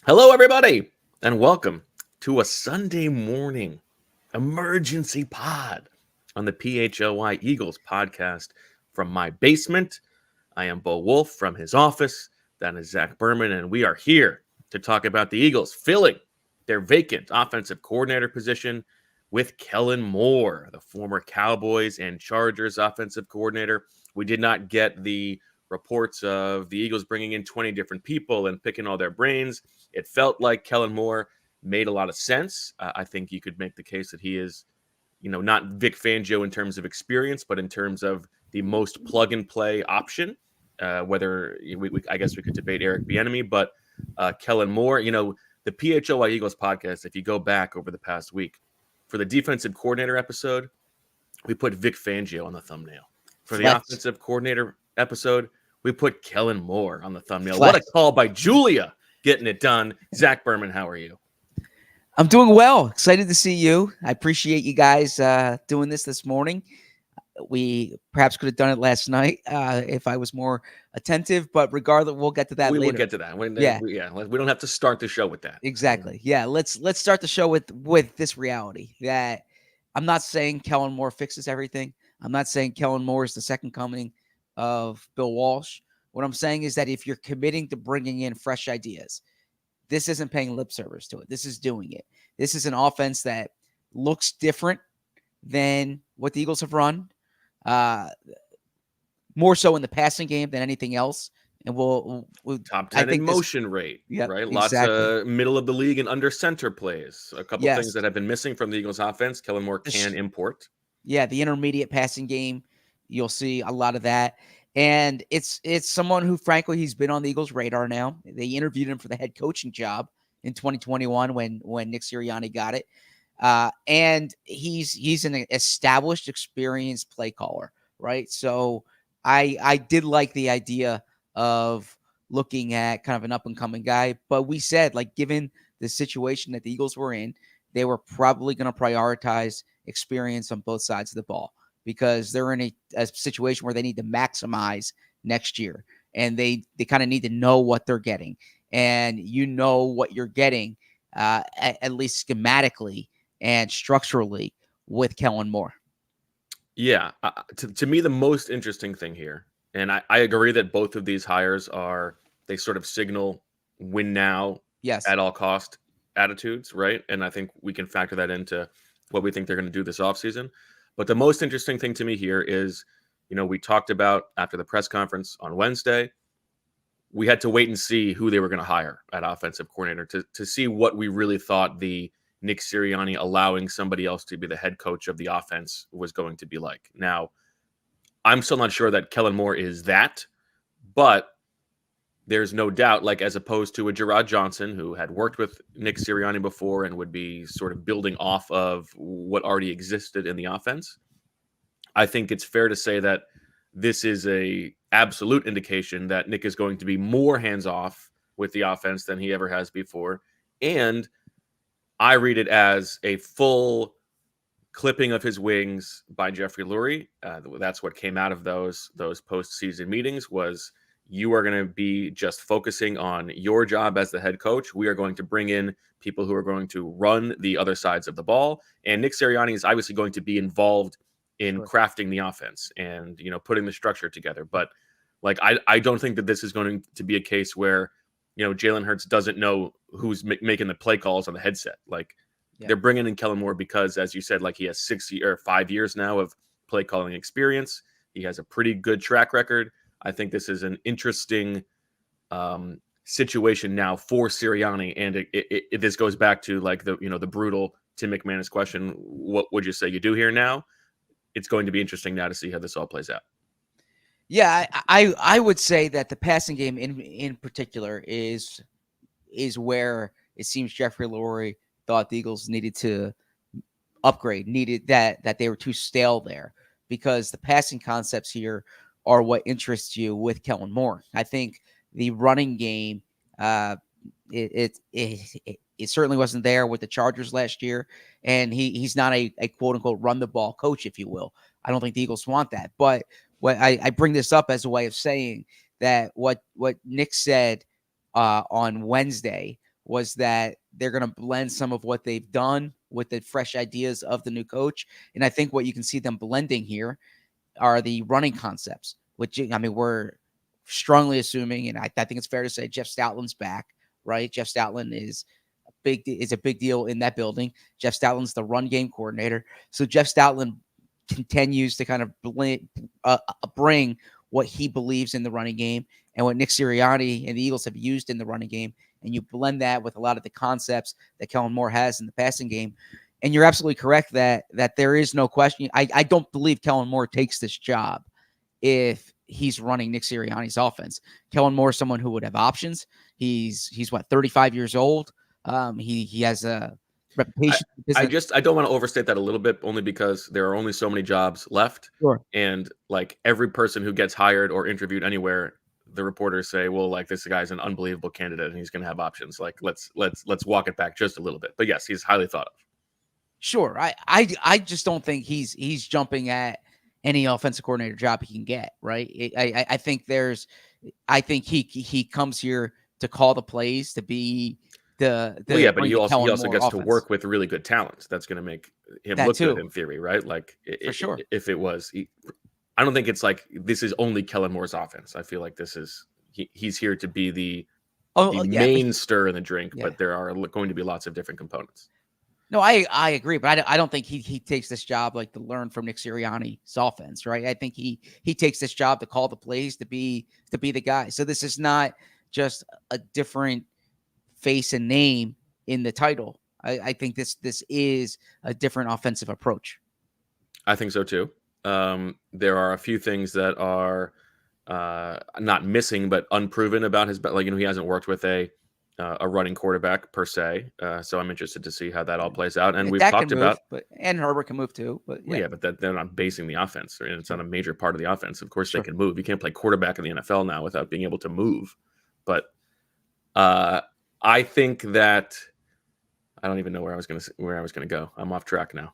Hello, everybody, and welcome to a Sunday morning emergency pod on the PHLY Eagles podcast from my basement. I am Bo Wulf from his office. That is Zach Berman, and we are here to talk about the Eagles filling their vacant offensive coordinator position with Kellen Moore, the former Cowboys and Chargers offensive coordinator. We did not get the reports of the Eagles bringing in 20 different people and picking all their brains. It felt like Kellen Moore made a lot of sense. I think you could make the case that he is, not Vic Fangio in terms of experience, but in terms of the most plug and play option. I guess we could debate Eric Bieniemy, but Kellen Moore, the PHLY Eagles podcast, if you go back over the past week, for the defensive coordinator episode, we put Vic Fangio on the thumbnail. For the offensive coordinator episode, we put Kellen Moore on the thumbnail. What a call by Julia getting it done. Zach Berman, how are you? I'm doing well. Excited to see you. I appreciate you guys doing this morning. We perhaps could have done it last night if I was more attentive, but regardless, we'll get to that later. We'll get to that. We don't have to start the show with that. Exactly. Yeah, let's start the show with this reality that I'm not saying Kellen Moore fixes everything. I'm not saying Kellen Moore is the second coming of Bill Walsh. What I'm saying is that if you're committing to bringing in fresh ideas, this isn't paying lip service to it. This is doing it. This is an offense that looks different than what the Eagles have run, more so in the passing game than anything else. And we'll top 10 in motion rate, right? Lots of middle of the league and under center plays. A couple things that have been missing from the Eagles offense. Kellen Moore can import. Yeah, the intermediate passing game, you'll see a lot of that. And it's someone who, frankly, he's been on the Eagles' radar now. They interviewed him for the head coaching job in 2021 when Nick Sirianni got it. And he's an established, experienced play caller, right? So I did like the idea of looking at kind of an up-and-coming guy. But we said, given the situation that the Eagles were in, they were probably going to prioritize experience on both sides of the ball, because they're in a situation where they need to maximize next year, and they kind of need to know what they're getting. And what you're getting, at least schematically and structurally, with Kellen Moore. Yeah. To me, the most interesting thing here, and I agree that both of these hires they sort of signal win now, at all cost attitudes, right? And I think we can factor that into what we think they're going to do this offseason. But the most interesting thing to me here is, we talked about after the press conference on Wednesday, we had to wait and see who they were going to hire at offensive coordinator to see what we really thought the Nick Sirianni allowing somebody else to be the head coach of the offense was going to be like. Now, I'm still not sure that Kellen Moore is that, but there's no doubt, as opposed to a Gerard Johnson who had worked with Nick Sirianni before and would be sort of building off of what already existed in the offense. I think it's fair to say that this is a absolute indication that Nick is going to be more hands-off with the offense than he ever has before. And I read it as a full clipping of his wings by Jeffrey Lurie. That's what came out of those postseason meetings was, you are going to be just focusing on your job as the head coach. We are going to bring in people who are going to run the other sides of the ball. And Nick Sirianni is obviously going to be involved in crafting the offense and, putting the structure together. But I don't think that this is going to be a case where, Jalen Hurts doesn't know who's making the play calls on the headset. They're bringing in Kellen Moore because, as you said, he has 5 years now of play calling experience. He has a pretty good track record. I think this is an interesting situation now for Sirianni, and this goes back to the brutal Tim McManus question: what would you say you do here now? It's going to be interesting now to see how this all plays out. Yeah, I would say that the passing game in particular is where it seems Jeffrey Lurie thought the Eagles needed to upgrade, that they were too stale there, because the passing concepts here are what interests you with Kellen Moore. I think the running game, it certainly wasn't there with the Chargers last year, and he's not a quote unquote run the ball coach, if you will. I don't think the Eagles want that. But what I bring this up as a way of saying that what Nick said on Wednesday was that they're going to blend some of what they've done with the fresh ideas of the new coach. And I think what you can see them blending here are the running concepts, which, I mean, we're strongly assuming, and I think it's fair to say Jeff Stoutland's back, right? Jeff Stoutland is a big deal in that building. Jeff Stoutland's the run game coordinator. So Jeff Stoutland continues to kind of bring what he believes in the running game and what Nick Sirianni and the Eagles have used in the running game. And you blend that with a lot of the concepts that Kellen Moore has in the passing game. And you're absolutely correct that there is no question. I don't believe Kellen Moore takes this job if he's running Nick Sirianni's offense. Kellen Moore is someone who would have options. He's 35 years old. He has a reputation. I don't want to overstate that a little bit, only because there are only so many jobs left. Sure. And like every person who gets hired or interviewed anywhere, the reporters say, well, like, this guy's an unbelievable candidate and he's going to have options. Like, let's walk it back just a little bit. But yes, he's highly thought of. Sure. I just don't think he's jumping at any offensive coordinator job he can get. Right. I think he comes here to call the plays, to be but he also gets to work with really good talent. That's going to make him look good in theory, right? Like, for sure. If it was, I don't think it's like this is only Kellen Moore's offense. I feel like this is he's here to be the main stir in the drink, but there are going to be lots of different components. No, I agree, but I don't think he takes this job like to learn from Nick Sirianni's offense, right? I think he takes this job to call the plays, to be the guy. So this is not just a different face and name in the title. I think this is a different offensive approach. I think so too. There are a few things that are not missing but unproven about his, like, he hasn't worked with a running quarterback per se. So I'm interested to see how that all plays out. And we've talked about, and Herbert can move too, but but they're not basing the offense, and it's not a major part of the offense. Of course, they can move. You can't play quarterback in the NFL now without being able to move. But I think that I don't even know where I was going to go. I'm off track now.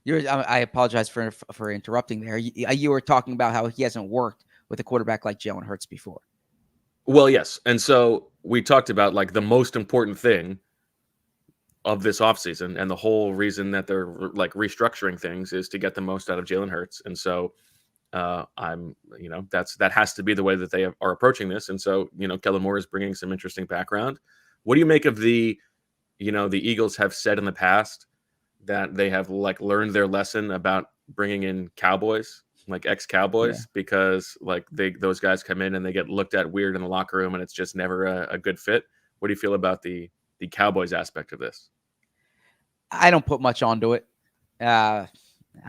I apologize for interrupting there. You were talking about how he hasn't worked with a quarterback like Jalen Hurts before. Well, yes. And so we talked about, like, the most important thing of this offseason, and the whole reason that they're like restructuring things is to get the most out of Jalen Hurts. And so that has to be the way that they are approaching this. And so, Kellen Moore is bringing some interesting background. What do you make of the Eagles have said in the past that they have, like, learned their lesson about bringing in Cowboys, like ex-Cowboys, because, like, those guys come in and they get looked at weird in the locker room and it's just never a good fit. What do you feel about the Cowboys aspect of this? I don't put much onto it. I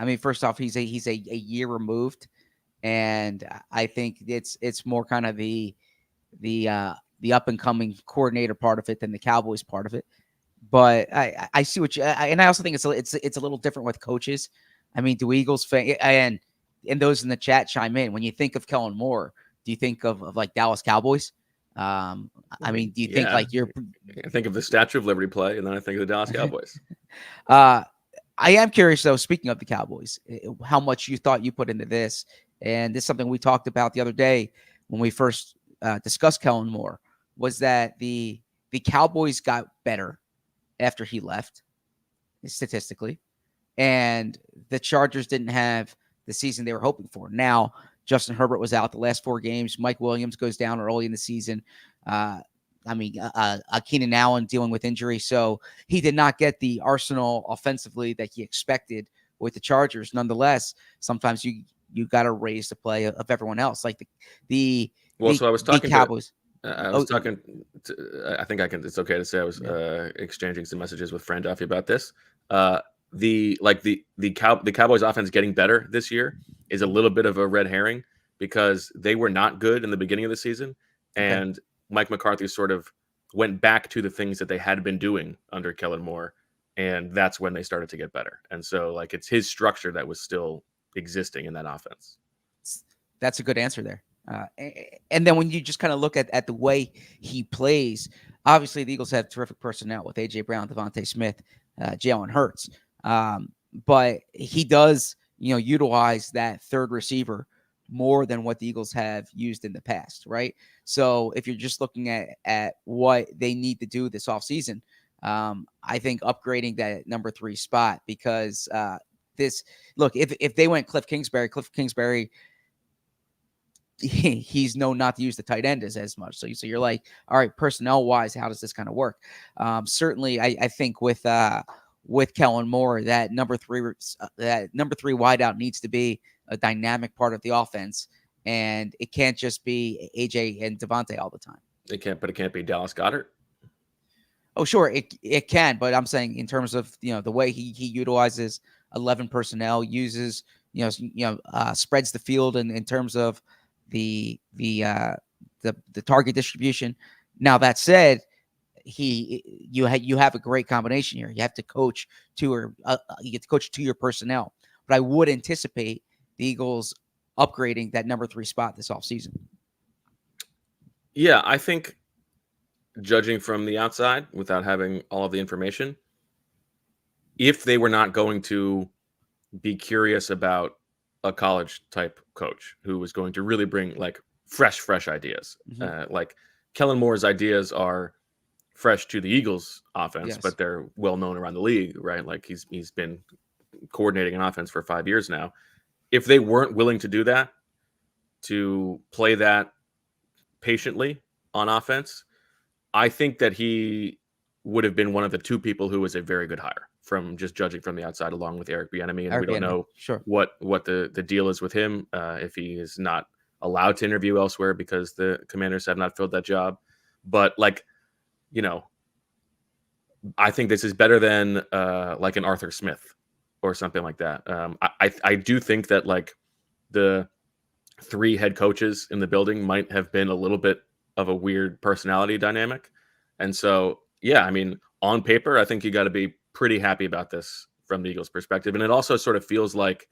mean, first off, he's a year removed, and I think it's more kind of the up and coming coordinator part of it than the Cowboys part of it. But I see what and I also think it's a little different with coaches. I mean, do Eagles fans and those in the chat chime in? When you think of Kellen Moore, do you think of like Dallas Cowboys? I mean, do you think like I think of the Statue of Liberty play, and then I think of the Dallas Cowboys. I am curious, though, speaking of the Cowboys, how much you thought you put into this. And this is something we talked about the other day when we first discussed Kellen Moore, was that the Cowboys got better after he left, statistically, and the Chargers didn't have the season they were hoping for. Now, Justin Herbert was out the last 4 games. Mike Williams goes down early in the season. Keenan Allen dealing with injury. So he did not get the arsenal offensively that he expected with the Chargers. Nonetheless, sometimes you got to raise the play of everyone else. Like so I was talking Cowboys. I think it's okay to say I was exchanging some messages with Fran Duffy about this. The Cowboys offense getting better this year is a little bit of a red herring, because they were not good in the beginning of the season, and Mike McCarthy sort of went back to the things that they had been doing under Kellen Moore, and that's when they started to get better. And so, like, it's his structure that was still existing in that offense. That's a good answer there. And then when you just kind of look at the way he plays, obviously the Eagles have terrific personnel with A.J. Brown, Devontae Smith, Jalen Hurts. But he does, utilize that third receiver more than what the Eagles have used in the past, right? So if you're just looking at what they need to do this offseason, I think upgrading that number 3 spot, because if they went Cliff Kingsbury, he's known not to use the tight end as much. So you're like, all right, personnel wise, how does this kind of work? Certainly, I think with Kellen Moore, that number 3 wideout needs to be a dynamic part of the offense, and it can't just be AJ and Devontae all the time. It can't be Dallas Goedert. Oh, sure, it can, but I'm saying in terms of the way he utilizes 11 personnel, uses spreads the field in terms of the target distribution. Now that said, you have a great combination here. You have to coach to your personnel, but I would anticipate the Eagles upgrading that number 3 spot this offseason. Yeah, I think, judging from the outside without having all of the information, if they were not going to be curious about a college type coach who was going to really bring like fresh ideas, like Kellen Moore's ideas are fresh to the Eagles offense, yes, but they're well known around the league, right? Like he's been coordinating an offense for 5 years now. If they weren't willing to do that, to play that patiently on offense, I think that he would have been one of the 2 people who was a very good hire, from just judging from the outside, along with Eric Bieniemy. And we don't know what the deal is with him, if he is not allowed to interview elsewhere because the Commanders have not filled that job. But I think this is better than like an Arthur Smith or something like that. I do think that like the 3 head coaches in the building might have been a little bit of a weird personality dynamic. And so, yeah, I mean, on paper, I think you got to be pretty happy about this from the Eagles' perspective. And it also sort of feels like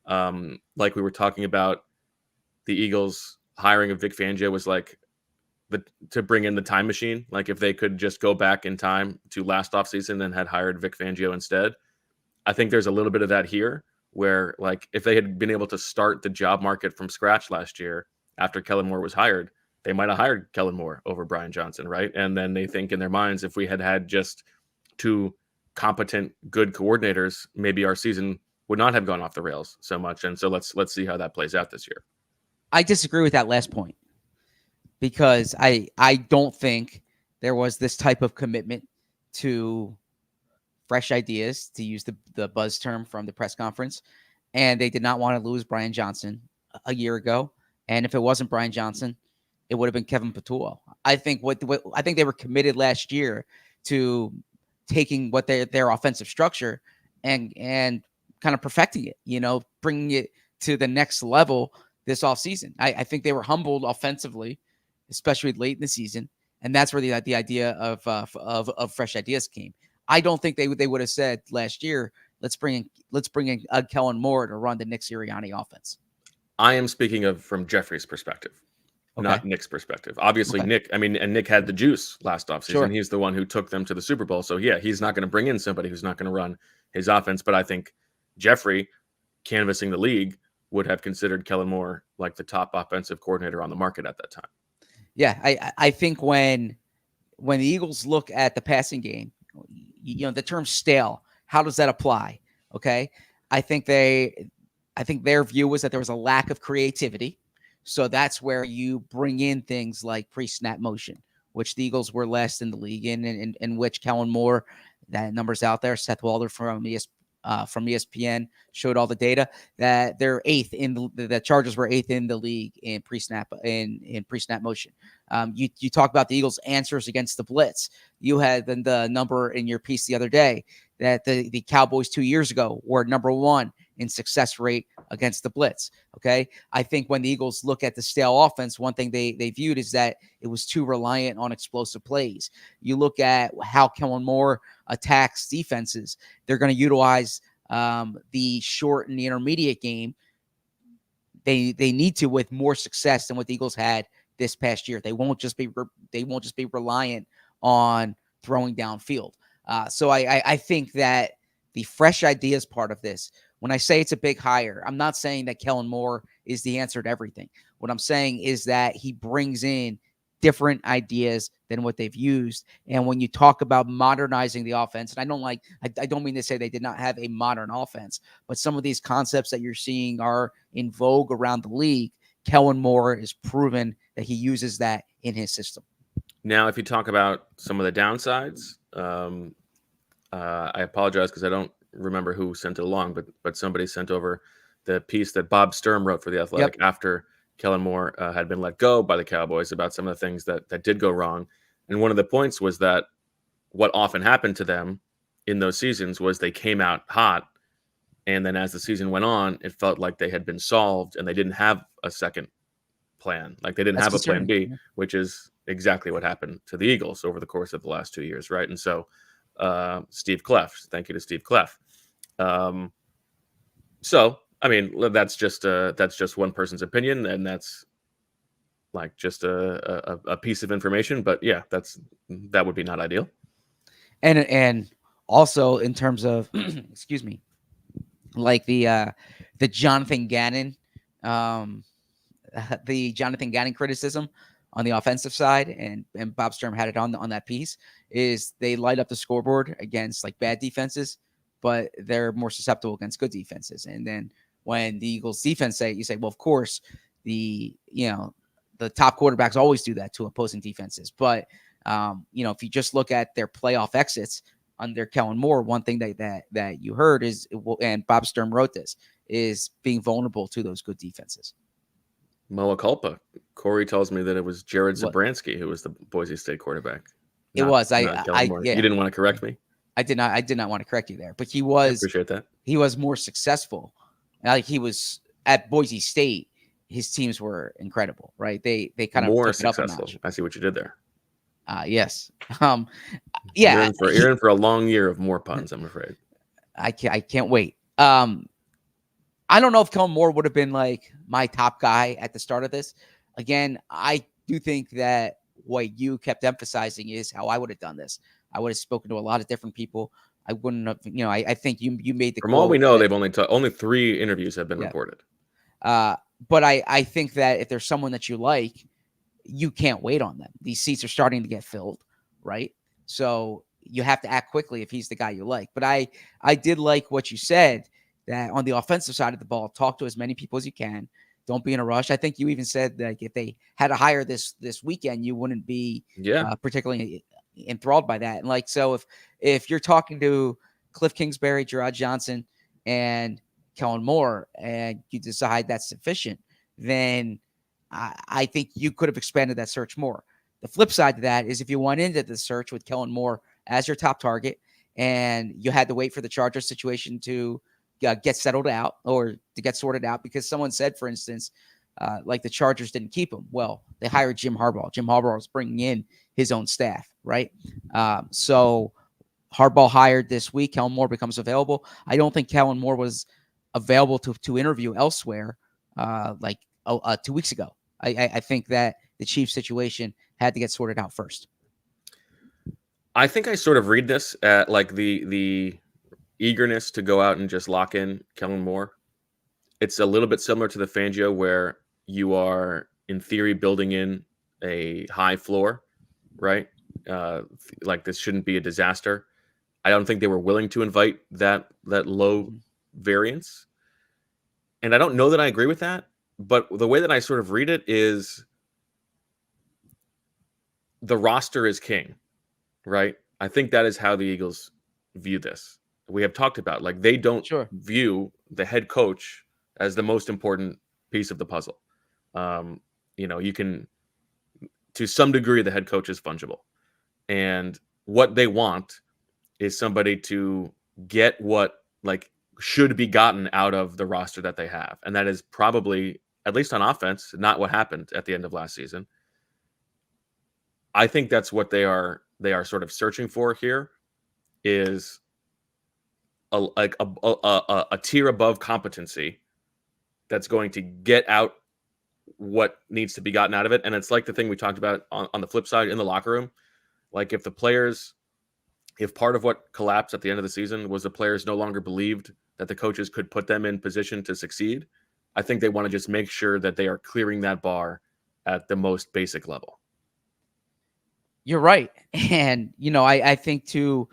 we were talking about the Eagles hiring of Vic Fangio was like to bring in the time machine. Like if they could just go back in time to last offseason and had hired Vic Fangio instead. I think there's a little bit of that here, where like if they had been able to start the job market from scratch last year after Kellen Moore was hired, they might have hired Kellen Moore over Brian Johnson, right? And then they think in their minds, if we had had just 2 competent, good coordinators, maybe our season would not have gone off the rails so much. And so let's see how that plays out this year. I disagree with that last point, because I don't think there was this type of commitment to fresh ideas, to use the buzz term from the press conference. And they did not want to lose Brian Johnson a year ago. And if it wasn't Brian Johnson, it would have been Kevin Patullo. I think I think they were committed last year to taking what their offensive structure and kind of perfecting it, bringing it to the next level this offseason. I think they were humbled offensively, especially late in the season. And that's where the idea of fresh ideas came. I don't think they would have said last year, let's bring in Kellen Moore to run the Nick Sirianni offense. I am speaking of from Jeffrey's perspective, not Nick's perspective. Obviously, Nick had the juice last offseason. Sure. He's the one who took them to the Super Bowl. So yeah, he's not going to bring in somebody who's not going to run his offense. But I think Jeffrey, canvassing the league, would have considered Kellen Moore like the top offensive coordinator on the market at that time. Yeah, I think when the Eagles look at the passing game, the term stale, how does that apply? Okay. I think their view was that there was a lack of creativity. So that's where you bring in things like pre-snap motion, which the Eagles were last in the league in which Kellen Moore, that number's out there, Seth Walder from ESPN showed all the data that they're 8th the Chargers were 8th in the league in pre-snap motion. You talk about the Eagles' answers against the blitz. You had the number in your piece the other day that the Cowboys 2 years ago were number 1 in success rate against the blitz. Okay. I think when the Eagles look at the stale offense, one thing they viewed is that it was too reliant on explosive plays. You look at how Kellen Moore attacks defenses. They're going to utilize the short and the intermediate game. They need to, with more success than what the Eagles had this past year. They won't just be reliant on throwing downfield. So I think that the fresh ideas part of this, when I say it's a big hire, I'm not saying that Kellen Moore is the answer to everything. What I'm saying is that he brings in different ideas than what they've used. And when you talk about modernizing the offense, and I don't mean to say they did not have a modern offense, but some of these concepts that you're seeing are in vogue around the league. Kellen Moore is proven that he uses that in his system. Now, if you talk about some of the downsides, I apologize because I don't remember who sent it along, but somebody sent over the piece that Bob Sturm wrote for The Athletic after Kellen Moore had been let go by the Cowboys about some of the things that did go wrong. And one of the points was that what often happened to them in those seasons was they came out hot, and then as the season went on, it felt like they had been solved and they didn't have a second plan. Like they didn't have a plan B, which is exactly what happened to the Eagles over the course of the last 2 years, right? And so Steve Clef, thank you to Steve Clef. So I mean, that's just one person's opinion, and that's like just a piece of information. But yeah, that would be not ideal. And also in terms of excuse me, like the Jonathan Gannon, the Jonathan Gannon criticism on the offensive side, and Bob Sturm had it on that piece, is they light up the scoreboard against like bad defenses, but they're more susceptible against good defenses. And then when the Eagles defense you say, well, of course, the top quarterbacks always do that to opposing defenses. But, if you just look at their playoff exits under Kellen Moore, one thing that you heard is, and Bob Sturm wrote this, is being vulnerable to those good defenses. Moa culpa. Corey tells me that it was Jared Zabransky who was the Boise State quarterback. It was. You didn't want to correct me? I did not. I did not want to correct you there, but he was. I appreciate that. He was more successful. Like he was at Boise State. His teams were incredible, right? They kind of more successful. I see what you did there. Yes. Yeah. You're in for a long year of more puns, I'm afraid. I can't wait. I don't know if Kellen Moore would have been like my top guy at the start of this. Again, I do think that what you kept emphasizing is how I would have done this. I would have spoken to a lot of different people. I wouldn't have, I think you made the. From all we know, they've only 3 interviews have been reported. But I think that if there's someone that you like, you can't wait on them. These seats are starting to get filled, right? So you have to act quickly if he's the guy you like. But I did like what you said, that on the offensive side of the ball, talk to as many people as you can. Don't be in a rush. I think you even said that if they had to hire this weekend, you wouldn't be particularly enthralled by that. And like, so if you're talking to Cliff Kingsbury, Gerard Johnson, and Kellen Moore, and you decide that's sufficient, then I think you could have expanded that search more. The flip side to that is if you went into the search with Kellen Moore as your top target, and you had to wait for the Chargers situation to get settled out or to get sorted out, because someone said, for instance, like the Chargers didn't keep him. Well, they hired Jim Harbaugh. Jim Harbaugh was bringing in his own staff, right? So Harbaugh hired this week. Kellen Moore becomes available. I don't think Kellen Moore was available to interview elsewhere 2 weeks ago. I think that the Chiefs situation had to get sorted out first. I think I sort of read this at like the eagerness to go out and just lock in Kellen Moore. It's a little bit similar to the Fangio, where you are in theory building in a high floor, right? Like this shouldn't be a disaster. I don't think they were willing to invite that low variance. And I don't know that I agree with that, but the way that I sort of read it is the roster is king, right? I think that is how the Eagles view this. We have talked about, like, they don't view the head coach as the most important piece of the puzzle. You can, to some degree, the head coach is fungible. And what they want is somebody to get what, like, should be gotten out of the roster that they have. And that is probably, at least on offense, not what happened at the end of last season. I think that's what they are sort of searching for here, is a tier above competency that's going to get out what needs to be gotten out of it. And it's like the thing we talked about on the flip side in the locker room. Like if part of what collapsed at the end of the season was the players no longer believed that the coaches could put them in position to succeed. I think they want to just make sure that they are clearing that bar at the most basic level. You're right. And, I think to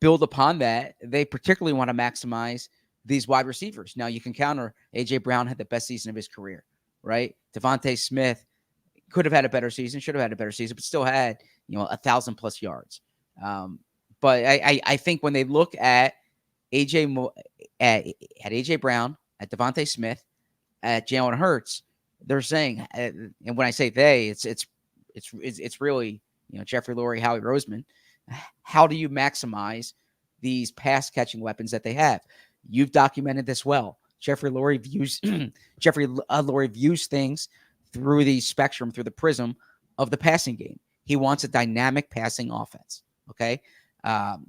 build upon that, they particularly want to maximize these wide receivers. Now, you can counter A.J. Brown had the best season of his career, right? Devontae Smith could have had a better season, should have had a better season, but still had, 1,000+ yards. But I think when they look at A.J. Brown, at Devontae Smith, at Jalen Hurts, they're saying, and when I say they, it's really, Jeffrey Lurie, Howie Roseman. How do you maximize these pass catching weapons that they have? You've documented this well. Jeffrey Lurie views things through the spectrum, through the prism of the passing game. He wants a dynamic passing offense. Okay,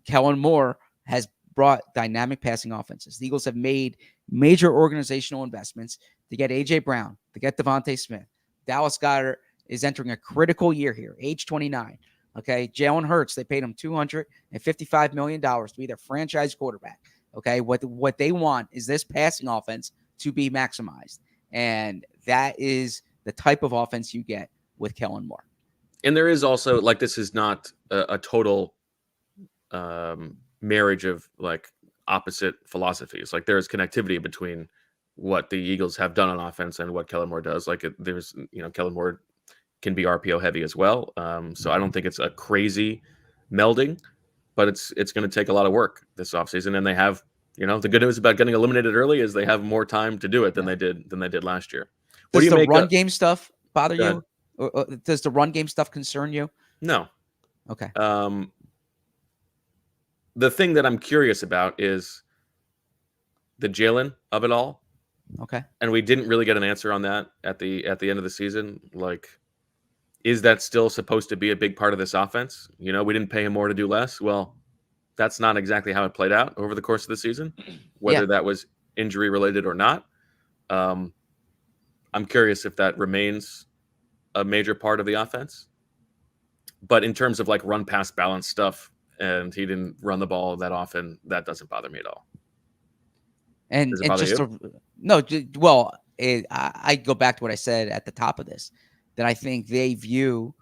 Kellen Moore has brought dynamic passing offenses. The Eagles have made major organizational investments to get A.J. Brown, to get Devontae Smith. Dallas Goedert is entering a critical year here, age 29. Okay, Jalen Hurts, they paid him $255 million to be their franchise quarterback. Okay, what they want is this passing offense to be maximized. And that is the type of offense you get with Kellen Moore. And there is also, like, this is not a total marriage of like opposite philosophies. Like, there is connectivity between what the Eagles have done on offense and what Kellen Moore does. Like, there's, Kellen Moore can be RPO heavy as well. So I don't think it's a crazy melding, but it's going to take a lot of work this offseason. And they have, the good news about getting eliminated early is they have more time to do it than they did last year. Does the run game stuff bother you? Or does the run game stuff concern you? No. Okay. The thing that I'm curious about is the Jalen of it all. Okay. And we didn't really get an answer on that at the end of the season. Like, is that still supposed to be a big part of this offense? We didn't pay him more to do less. Well, that's not exactly how it played out over the course of the season, whether that was injury related or not. I'm curious if that remains a major part of the offense. But in terms of like run pass balance stuff, and he didn't run the ball that often, that doesn't bother me at all. And just I go back to what I said at the top of this, that I think they view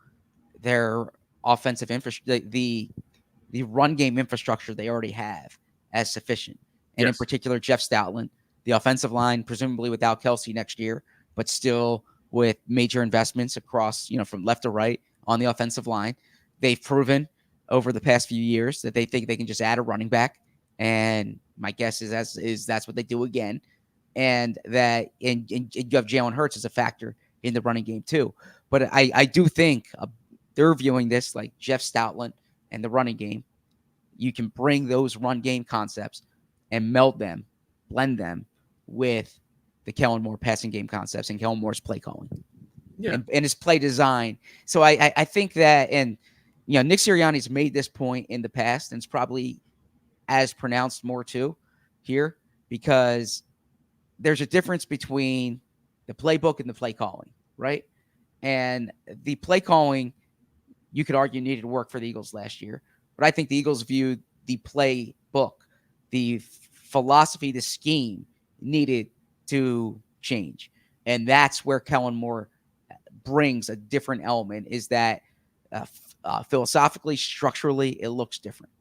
their offensive infrastructure, the run game infrastructure they already have, as sufficient. And in particular, Jeff Stoutland, the offensive line, presumably without Kelsey next year, but still with major investments across, from left to right on the offensive line. They've proven over the past few years that they think they can just add a running back. And my guess is that's what they do again. And that and you have Jalen Hurts as a factor in the running game too. But I do think they're viewing this like Jeff Stoutland and the running game. You can bring those run game concepts and meld them, blend them with the Kellen Moore passing game concepts and Kellen Moore's play calling and his play design. So I think that, and Nick Sirianni's made this point in the past, and it's probably as pronounced more too here, because there's a difference between the playbook and the play calling, right? And the play calling, you could argue, needed work for the Eagles last year, but I think the Eagles viewed the playbook, the philosophy, the scheme needed to change. And that's where Kellen Moore brings a different element, is that philosophically, structurally, it looks different.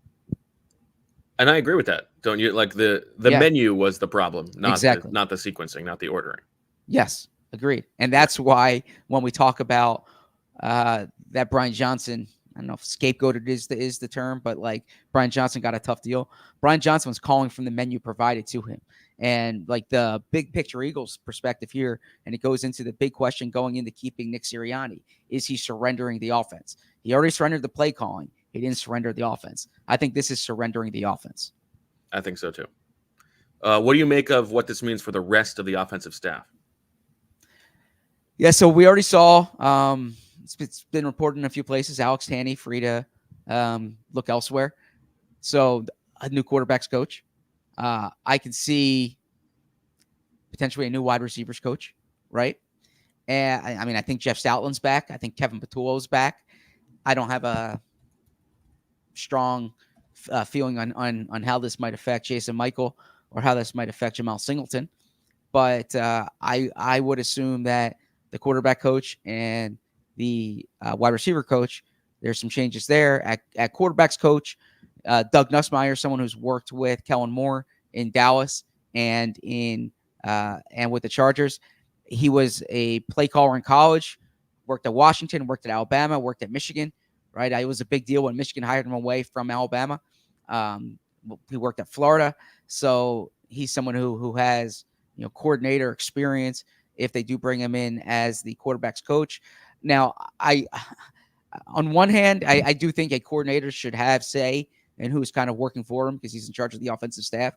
And I agree with that. Don't you? Like, the menu was the problem, not the sequencing, not the ordering. Yes, agreed. And that's why when we talk about that Brian Johnson, I don't know if scapegoated is the term, but like Brian Johnson got a tough deal. Brian Johnson was calling from the menu provided to him. And like the big picture Eagles perspective here, and it goes into the big question going into keeping Nick Sirianni. Is he surrendering the offense? He already surrendered the play calling. He didn't surrender the offense. I think this is surrendering the offense. I think so too. What do you make of what this means for the rest of the offensive staff? Yeah, so we already saw, it's been reported in a few places, Alex Tanney free to look elsewhere. So a new quarterbacks coach. I can see potentially a new wide receivers coach, right? And I think Jeff Stoutland's back. I think Kevin Patullo's back. I don't have a strong feeling on how this might affect Jason Michael. or how this might affect Jamal Singleton. But I would assume that the quarterback coach and the wide receiver coach, there's some changes there. At quarterbacks coach, Doug Nussmeier, someone who's worked with Kellen Moore in Dallas and with the Chargers. He was a play caller in college, worked at Washington, worked at Alabama, worked at Michigan. Right, it was a big deal when Michigan hired him away from Alabama. He worked at Florida, so he's someone who has coordinator experience if they do bring him in as the quarterback's coach. Now, on one hand, I do think a coordinator should have say in who's kind of working for him because he's in charge of the offensive staff.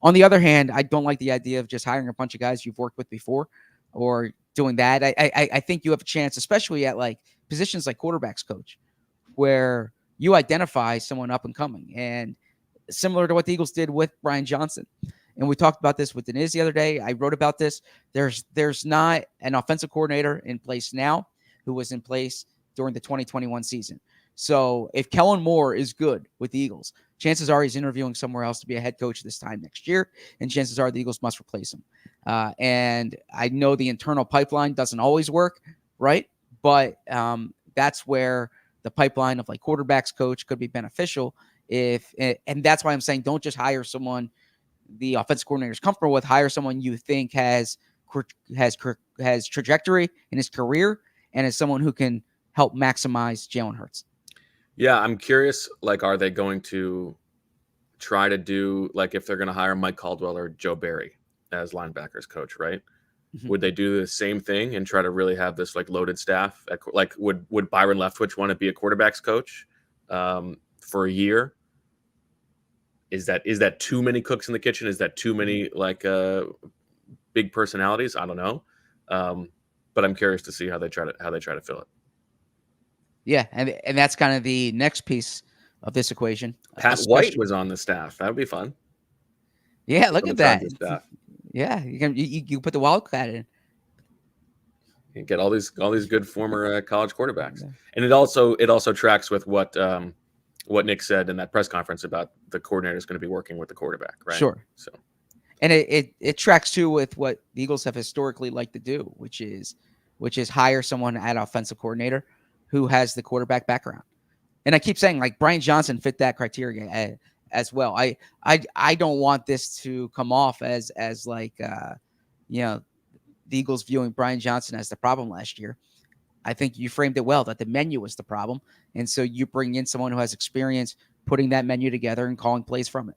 On the other hand, I don't like the idea of just hiring a bunch of guys you've worked with before or doing that. I think you have a chance, especially at like positions like quarterbacks coach, where you identify someone up and coming, and similar to what the Eagles did with Brian Johnson. And we talked about this with Denise the other day. I wrote about this. There's not an offensive coordinator in place now who was in place during the 2021 season. So if Kellen Moore is good with the Eagles, chances are he's interviewing somewhere else to be a head coach this time next year, and chances are the Eagles must replace him. And I know the internal pipeline doesn't always work, right? But that's where the pipeline of like quarterbacks coach could be beneficial. And that's why I'm saying don't just hire someone the offensive coordinator is comfortable with. Hire someone you think has trajectory in his career and is someone who can help maximize Jalen Hurts. Yeah, I'm curious, like, are they going to try to do, like, if they're going to hire Mike Caldwell or Joe Barry as linebackers coach, right? Mm-hmm. Would they do the same thing and try to really have this, like, loaded staff? Like, would Byron Leftwich want to be a quarterback's coach for a year? Is that too many cooks in the kitchen? Is that too many, like, big personalities? I don't know. But I'm curious to see how they try to fill it. Yeah, and that's kind of the next piece of this equation. Pat White was on the staff. That would be fun. Yeah, look at that. Yeah, you put the Wildcat in. You get all these good former college quarterbacks, yeah. And it also tracks with what Nick said in that press conference about the coordinator is going to be working with the quarterback, right? Sure. So, and it tracks too with what the Eagles have historically liked to do, which is hire someone at offensive coordinator who has the quarterback background. And I keep saying, like, Brian Johnson fit that criteria as well. I don't want this to come off as like the Eagles viewing Brian Johnson as the problem last year. I think you framed it well, that the menu was the problem. And so you bring in someone who has experience putting that menu together and calling plays from it.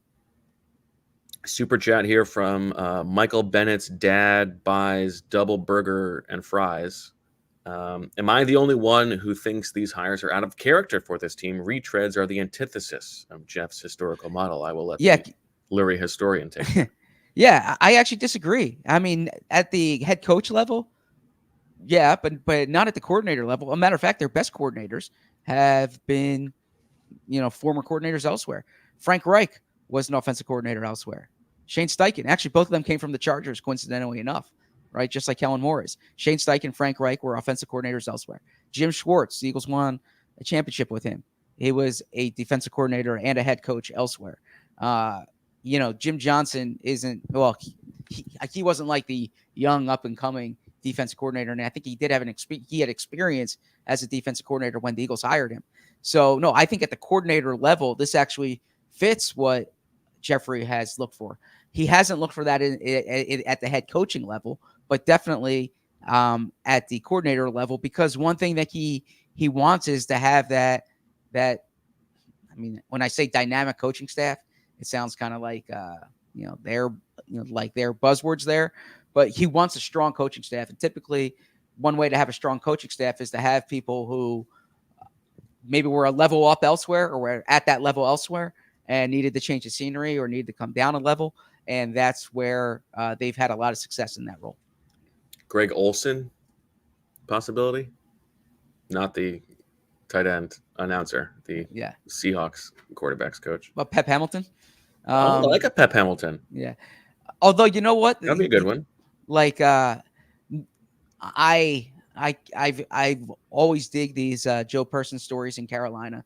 Super chat here from Michael Bennett's dad buys double burger and fries. Am I the only one who thinks these hires are out of character for this team? Retreads are the antithesis of Jeff's historical model. I will let the Lurie historian take it. Yeah, I actually disagree. I mean, at the head coach level, yeah, but not at the coordinator level. As a matter of fact, their best coordinators have been, former coordinators elsewhere. Frank Reich was an offensive coordinator elsewhere. Shane Steichen, actually, both of them came from the Chargers, coincidentally enough, right? Just like Kellen Moore is. Shane Steichen, Frank Reich were offensive coordinators elsewhere. Jim Schwartz, the Eagles won a championship with him. He was a defensive coordinator and a head coach elsewhere. Jim Johnson isn't, well, he wasn't like the young up-and-coming defensive coordinator, and I think he did have he had experience as a defensive coordinator when the Eagles hired him. So, no, I think at the coordinator level, this actually fits what Jeffrey has looked for. He hasn't looked for that at the head coaching level, but definitely at the coordinator level, because one thing that he wants is to have that. I mean, when I say dynamic coaching staff, it sounds kind of like their buzzwords there, but he wants a strong coaching staff. And typically, one way to have a strong coaching staff is to have people who maybe were a level up elsewhere or were at that level elsewhere and needed to change the scenery or needed to come down a level. And that's where they've had a lot of success in that role. Greg Olson, possibility? Not the tight end announcer, the Seahawks quarterbacks coach. But Pep Hamilton? I like a Pep Hamilton. Yeah. Although, you know what? That'd be a good one. Like, I've always dig these Joe Person stories in Carolina.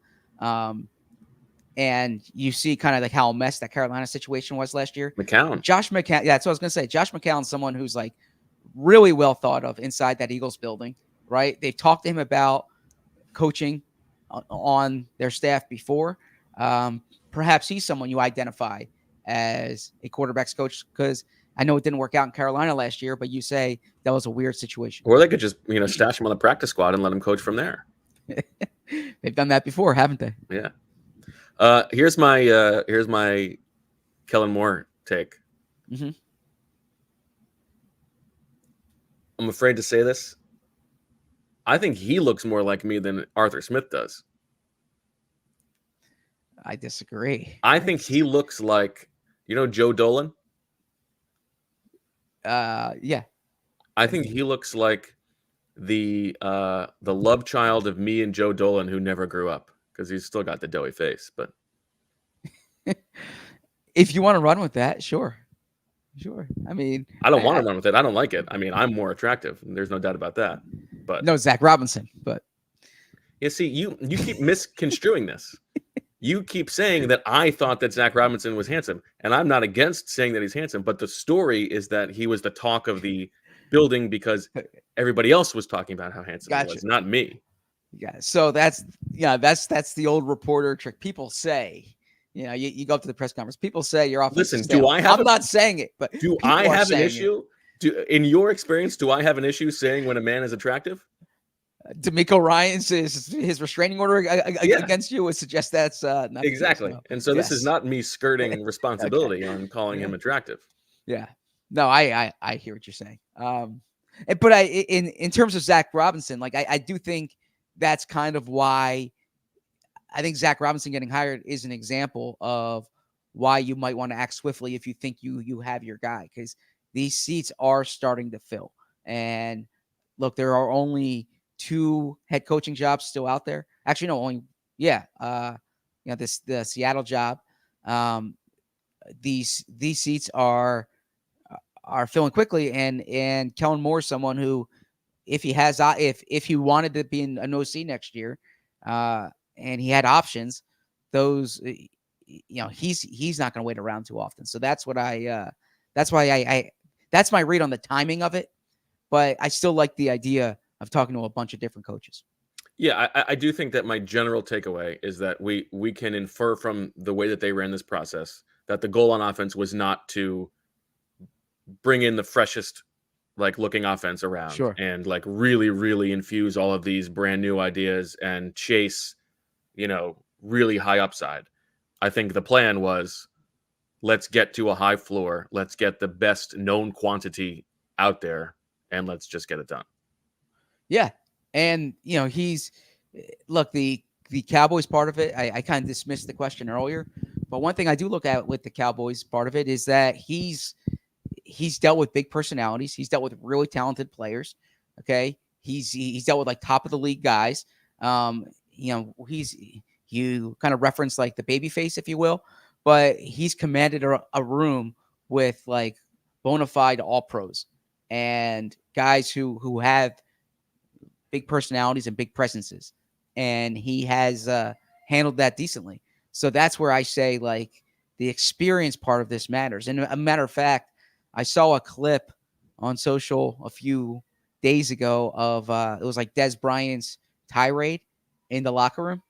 and you see kind of like how a mess that Carolina situation was last year. McCown. Josh McCown. Yeah, that's what I was going to say. Josh McCown's someone who's like really well thought of inside that Eagles building, right? They've talked to him about coaching on their staff before. Perhaps he's someone you identify as a quarterback's coach, because I know it didn't work out in Carolina last year, but you say that was a weird situation. Or they could just, stash him on the practice squad and let him coach from there. They've done that before, haven't they? Yeah. Here's my Kellen Moore take. Mm-hmm. I'm afraid to say this. I think he looks more like me than Arthur Smith does. I disagree. I think he looks like, Joe Dolan? Yeah. I think he looks like the love child of me and Joe Dolan who never grew up, because he's still got the doughy face. But if you want to run with that, sure. I mean, I don't want to run with it. I don't like it. I mean, I'm more attractive. There's no doubt about that. But no, Zach Robinson. But yeah, see, you keep misconstruing this. You keep saying that I thought that Zach Robinson was handsome, and I'm not against saying that he's handsome. But the story is that he was the talk of the building because everybody else was talking about how handsome he was, not me. Yeah. So that's the old reporter trick. People say, you go up to the press conference. People say you're off. Listen, I'm not saying it, but do I have an issue? In your experience, do I have an issue saying when a man is attractive? D'Amico Ryan's his restraining order against you would suggest that's not exactly. No. And so this is not me skirting responsibility on calling him attractive. Yeah. No, I hear what you're saying. But in terms of Zach Robinson, like I do think that's kind of why I think Zach Robinson getting hired is an example of why you might want to act swiftly if you think you have your guy, because these seats are starting to fill. And look, there are only 2 head coaching jobs still out there. Actually, no, only the Seattle job. These seats are filling quickly, and Kellen Moore is someone who, if he wanted to be in an OC next year, and he had options, those he's not going to wait around too often. So that's why that's my read on the timing of it. But I still like the idea of talking to a bunch of different coaches. Yeah, I do think that my general takeaway is that we can infer from the way that they ran this process that the goal on offense was not to bring in the freshest looking offense around and really, really infuse all of these brand new ideas and chase, really high upside. I think the plan was, let's get to a high floor. Let's get the best known quantity out there, and let's just get it done. Yeah. And, the Cowboys part of it, I kind of dismissed the question earlier, but one thing I do look at with the Cowboys part of it is that he's dealt with big personalities. He's dealt with really talented players. Okay. He's dealt with top of the league guys. You kind of reference the baby face, if you will, but he's commanded a room with bona fide all pros and guys who have big personalities and big presences. And he has handled that decently. So that's where I say the experience part of this matters. And a matter of fact, I saw a clip on social a few days ago of it was Des Bryant's tirade in the locker room.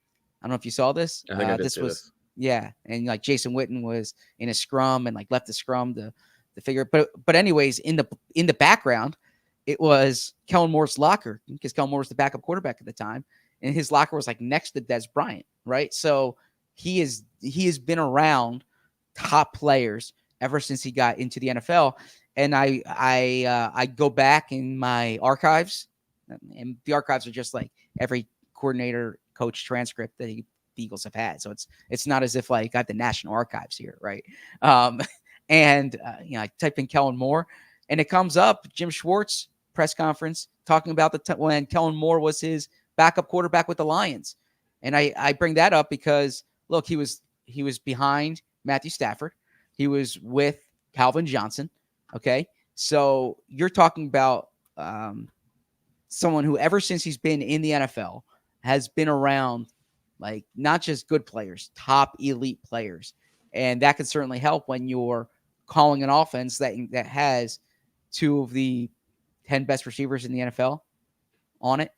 I don't know if you saw this. I think I did see this. Yeah, and Jason Witten was in a scrum and left the scrum to figure. But anyways, in the background, it was Kellen Moore's locker, because Kellen Moore was the backup quarterback at the time, and his locker was next to Des Bryant, right? So he has been around top players ever since he got into the NFL. And I go back in my archives, and the archives are just every coordinator coach transcript that the Eagles have had. So it's not as if I have the National Archives here, right? And I type in Kellen Moore, and it comes up Jim Schwartz press conference talking about when Kellen Moore was his backup quarterback with the Lions. And I bring that up because look, he was behind Matthew Stafford. He was with Calvin Johnson. Okay. So you're talking about someone who ever since he's been in the NFL has been around like not just good players, top elite players. And that could certainly help when you're calling an offense that has two of the 10 best receivers in the NFL on it,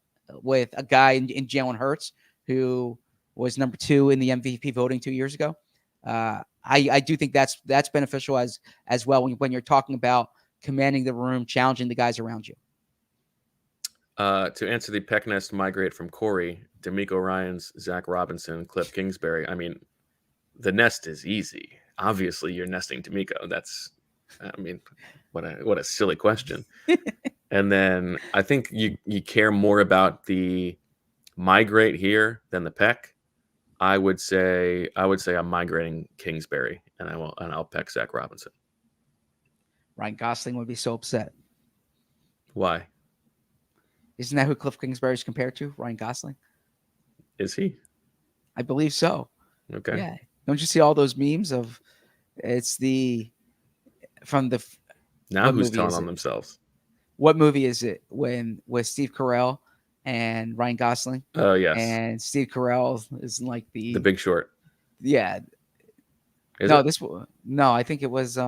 with a guy in Jalen Hurts, who was number 2 in the MVP voting 2 years ago. I do think that's beneficial as well when you're talking about commanding the room, challenging the guys around you. To answer the peck nest migrate from Corey, D'Amico Ryans, Zach Robinson, Cliff Kingsbury. I mean, the nest is easy. Obviously, you're nesting D'Amico. That's, I mean, what a silly question. And then I think you care more about the migrate here than the peck. I would say I'm migrating Kingsbury, and I'll peck Zach Robinson. Ryan Gosling would be so upset. Why? Isn't that who Cliff Kingsbury is compared to? Ryan Gosling? Is he? I believe so. Okay. Yeah. Don't you see all those memes of it's from the now who's telling on themselves? What movie is it with Steve Carell and Ryan Gosling? Oh yes. And Steve Carell is like the Big Short. Yeah. No, I think it was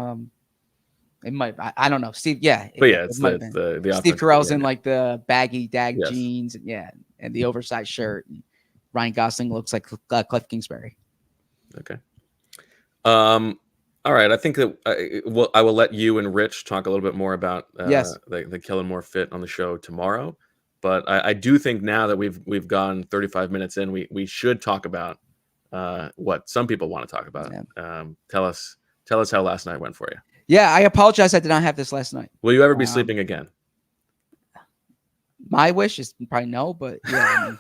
it might, I don't know. Steve, yeah. But yeah, it's the Steve Carell's in like the baggy dag jeans, and the oversized shirt. And Ryan Gosling looks like Cliff Kingsbury. Okay. All right. I think that I will let you and Rich talk a little bit more about the Kellen Moore fit on the show tomorrow. But I do think now that we've gone 35 minutes in, we should talk about what some people want to talk about. Yeah. Tell us how last night went for you. Yeah, I apologize. I did not have this last night. Will you ever be sleeping again? My wish is probably no, but yeah.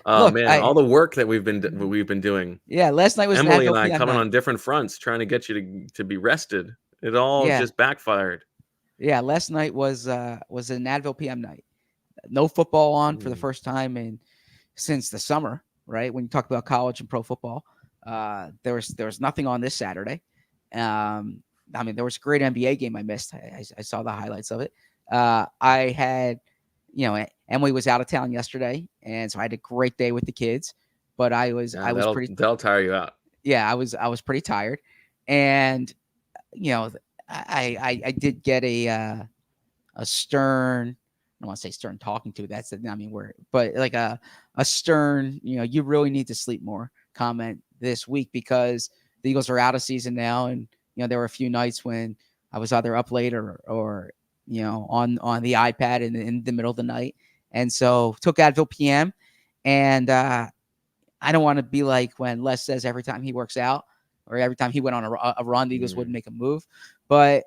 Look, man, all the work that we've been doing. Yeah, last night was Emily and I coming on different fronts, trying to get you to be rested. It all just backfired. Yeah, last night was an Advil PM night. No football on for the first time since the summer. Right, when you talk about college and pro football, there was nothing on this Saturday. I mean, there was a great NBA game I missed. I saw the highlights of it. I had, Emily was out of town yesterday, and so I had a great day with the kids. But I was pretty. That'll tire you out. Yeah, I was pretty tired, and I did get a stern. I don't want to say stern talking to. That's but like a stern. You really need to sleep more comment this week because the Eagles are out of season now, and there were a few nights when I was either up late or on the iPad in the middle of the night. And so took Advil PM. And I don't want to be like when Les says every time he works out or every time he went on a run, the Eagles wouldn't make a move. But,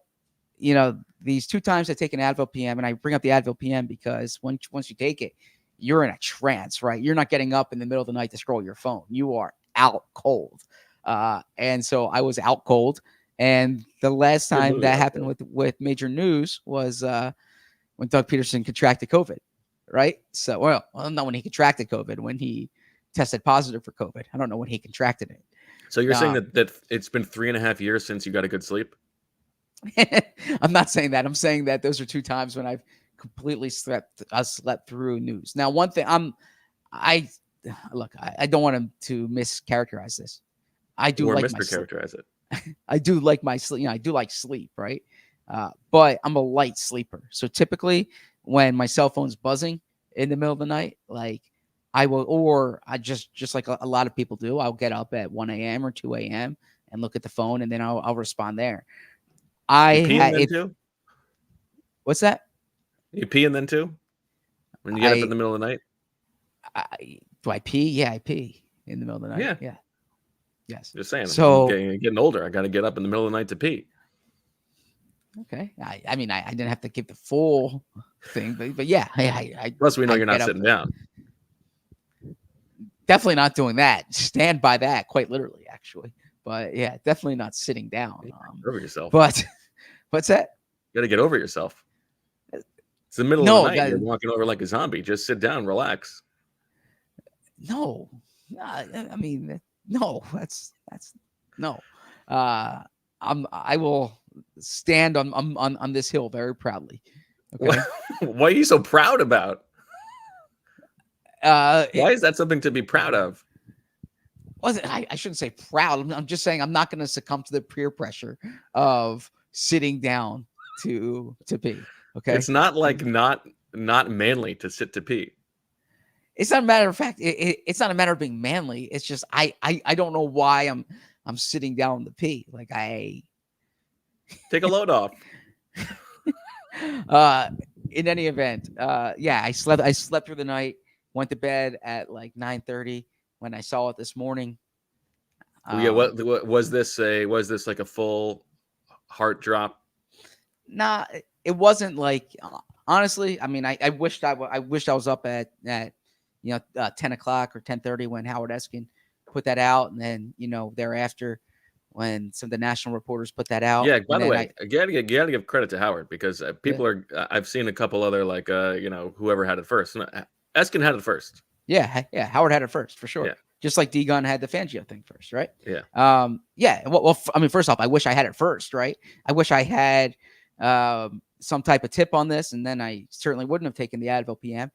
these 2 times I take an Advil PM, and I bring up the Advil PM because once you take it, you're in a trance, right? You're not getting up in the middle of the night to scroll your phone. You are out cold. And so I was out cold. And the last time that happened with major news was when Doug Peterson contracted COVID, right? So, well, not when he contracted COVID, when he tested positive for COVID. I don't know when he contracted it. So you're saying that it's been 3.5 years since you got a good sleep? I'm not saying that. I'm saying that those are 2 times when I've completely slept through news. Now, one thing I don't want to mischaracterize this. I do like mischaracterize it. I do like my sleep. I do like sleep, right? But I'm a light sleeper. So typically when my cell phone's buzzing in the middle of the night, like I will, or I just like a lot of people do, I'll get up at 1 a.m. or 2 a.m. and look at the phone, and then I'll respond there. You pee then too? What's that? You pee and then too? When you get up in the middle of the night? Do I pee? Yeah, I pee in the middle of the night. Yeah. Yes. Just saying. So I'm getting older. I got to get up in the middle of the night to pee. Okay. I mean, I didn't have to give the full thing, but yeah. Plus, we know you're not sitting down. Definitely not doing that. Stand by that, quite literally, actually. But yeah, definitely not sitting down. Get over yourself. But what's that? You got to get over yourself. It's the middle of the night. You're walking over like a zombie. Just sit down, relax. No. I mean, no. That's no. I will stand on this hill very proudly. Okay. What are you so proud about? Why is that something to be proud of? I shouldn't say proud. I'm just saying I'm not going to succumb to the peer pressure of sitting down to pee. Okay. It's not like not manly to sit to pee. It's not a matter of fact. It's not a matter of being manly. It's just I don't know why I'm sitting down to pee. Like I take a load off. In any event, yeah, I slept through the night. Went to bed at like 9:30 when I saw it this morning. Yeah, what was this? Was this like a full heart drop? Nah, it wasn't like. Honestly, I mean, I wished I was up at 10 o'clock or 10:30 when Howard Eskin put that out, and then thereafter when some of the national reporters put that out. Yeah, by the way, you gotta give credit to Howard because people are. I've seen a couple other like whoever had it first. Eskin had it first. Yeah, Howard had it first for sure. Yeah. Just like D-Gun had the Fangio thing first, right? Yeah. Yeah. Well, I mean, first off, I wish I had it first, right? I wish I had some type of tip on this, and then I certainly wouldn't have taken the Advil PM.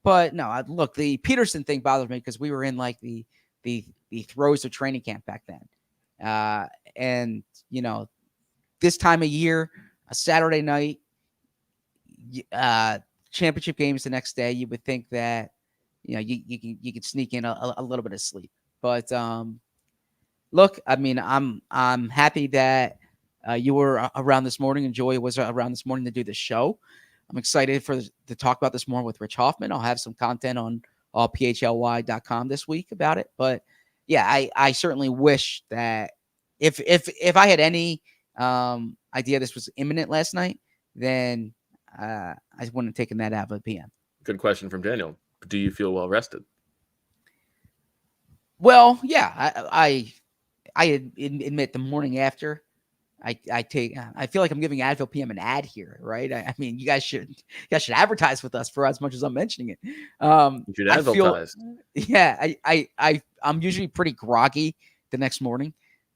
But no, look, the Peterson thing bothered me because we were in like the throes of training camp back then. And this time of year, a Saturday night, championship games the next day, you would think that you can sneak in a little bit of sleep. But look, I mean, I'm happy that you were around this morning and Joy was around this morning to do the show. I'm excited to talk about this more with Rich Hoffman. I'll have some content on PHLY.com this week about it. But yeah, I certainly wish that if I had any idea this was imminent last night, then I wouldn't have taken that out of a PM. Good question from Daniel. Do you feel well rested? Well, yeah, I admit the morning after I feel like I'm giving Advil PM an ad here, right? I mean, you guys should advertise with us for as much as I'm mentioning it. You should advertise. Yeah, I'm usually pretty groggy the next morning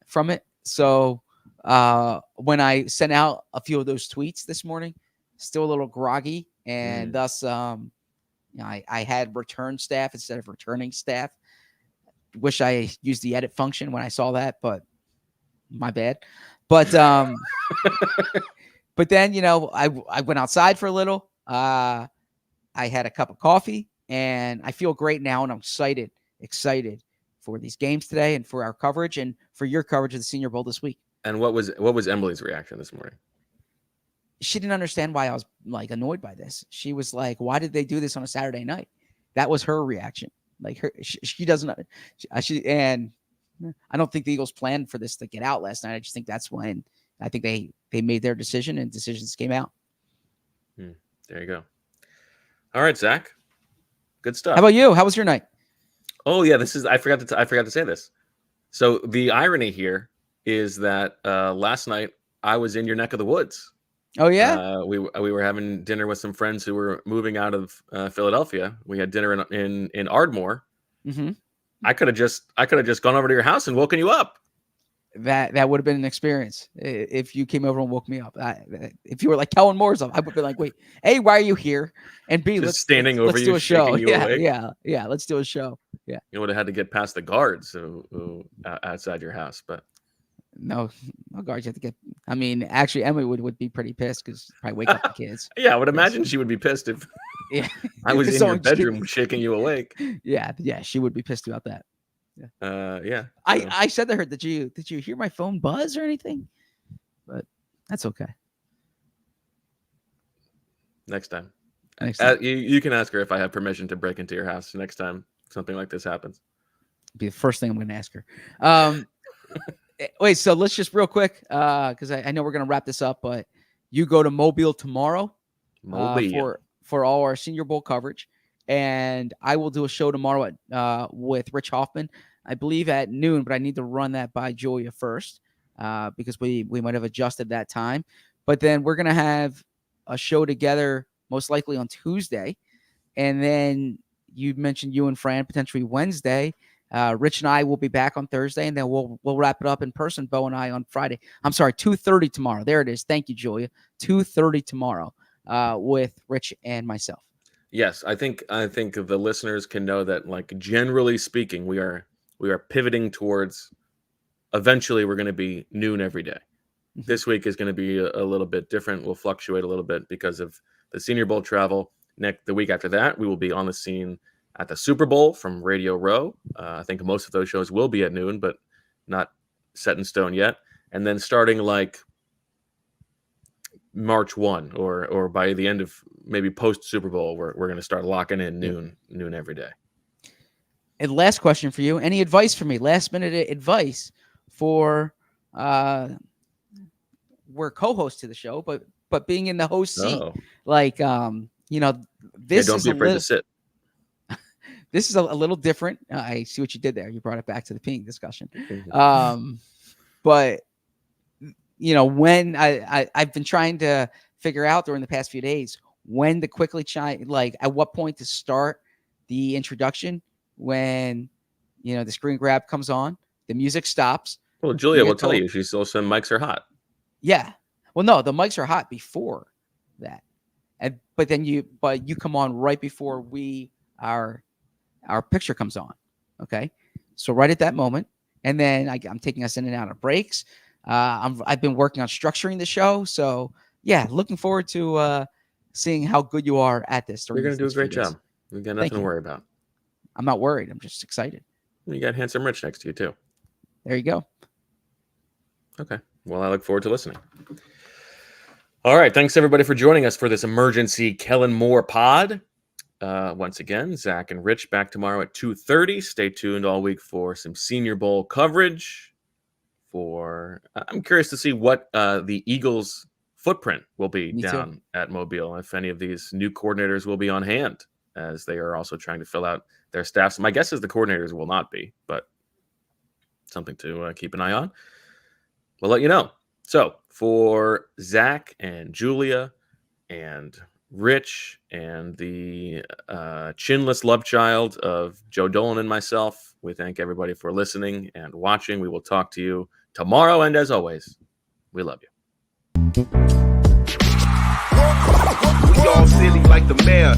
from it. So when I sent out a few of those tweets this morning, still a little groggy, and thus I had return staff instead of returning staff. Wish I used the edit function when I saw that, but my bad. But but then I went outside for a little. I had a cup of coffee, and I feel great now, and I'm excited for these games today, and for our coverage, and for your coverage of the Senior Bowl this week. And what was Emily's reaction this morning? She didn't understand why I was like annoyed by this. She was like, "Why did they do this on a Saturday night?" That was her reaction. Like she doesn't. And I don't think the Eagles planned for this to get out last night. I just think that's when I think they made their decision, and decisions came out. There you go. All right, Zach. Good stuff. How about you? How was your night? Oh yeah, I forgot to say this. So the irony here is that last night I was in your neck of the woods. Oh yeah. We were having dinner with some friends who were moving out of Philadelphia. We had dinner in Ardmore. Mm-hmm. I could have just gone over to your house and woken you up. That would have been an experience if you came over and woke me up. If you were like Kellen Moore, I would be like, wait, A, why are you here? And B, let's do a show. Yeah, let's do a show. Yeah, you would have had to get past the guards outside your house, but no guards. You have to get. I mean, actually, Emily would be pretty pissed because probably wake up the kids. Yeah, I would imagine she would be pissed if I was in your bedroom shaking you awake. Yeah, she would be pissed about that. Yeah. I said to her, did you hear my phone buzz or anything? But that's okay. Next time. You can ask her if I have permission to break into your house next time something like this happens. Be the first thing I'm going to ask her. Wait, so let's just real quick, because I know we're going to wrap this up, but you go to Mobile tomorrow for all our Senior Bowl coverage. And I will do a show tomorrow with Rich Hoffman, I believe at noon, but I need to run that by Julia first because we might have adjusted that time. But then we're going to have a show together most likely on Tuesday. And then you mentioned you and Fran potentially Wednesday. Rich and I will be back on Thursday, and then we'll wrap it up in person, Bo and I, on Friday. I'm sorry, 2:30 tomorrow. There it is. Thank you, Julia. 2:30 tomorrow with Rich and myself. Yes, I think the listeners can know that, like, generally speaking, we are we are pivoting towards eventually we're going to be noon every day. This week is going to be a little bit different. We'll fluctuate a little bit because of the Senior Bowl travel. The week after that, we will be on the scene at the Super Bowl from Radio Row. I think most of those shows will be at noon, but not set in stone yet. And then starting like March 1 or by the end of maybe post Super Bowl, we're going to start locking in noon every day. And last question for you. Any advice for me? Last minute advice for we're co-hosts to the show, but being in the host seat, like this don't is be afraid to sit. This is a little different. I see what you did there. You brought it back to the peeing discussion. But when I've been trying to figure out during the past few days when to quickly like at what point to start the introduction when the screen grab comes on, the music stops. Well, Julia will tell you she still said mics are hot. Yeah. Well, no, the mics are hot before that. But you come on right before our picture comes on. Okay. So right at that moment. And then I'm taking us in and out of breaks. I've been working on structuring the show. So yeah, looking forward to seeing how good you are at this. You're going to do a great job. You got nothing to worry about. I'm not worried. I'm just excited. You got Handsome Rich next to you too. There you go. Okay. Well, I look forward to listening. All right. Thanks, everybody, for joining us for this emergency Kellen Moore pod. Once again, Zach and Rich back tomorrow at 2:30. Stay tuned all week for some Senior Bowl coverage. I'm curious to see what the Eagles' footprint will be down at Mobile, if any of these new coordinators will be on hand, as they are also trying to fill out their staffs. My guess is the coordinators will not be, but something to keep an eye on. We'll let you know. So for Zach and Julia and Rich and the chinless love child of Joe Dolan and myself, we thank everybody for listening and watching. We will talk to you tomorrow. And as always, we love you. We all silly like the mayor.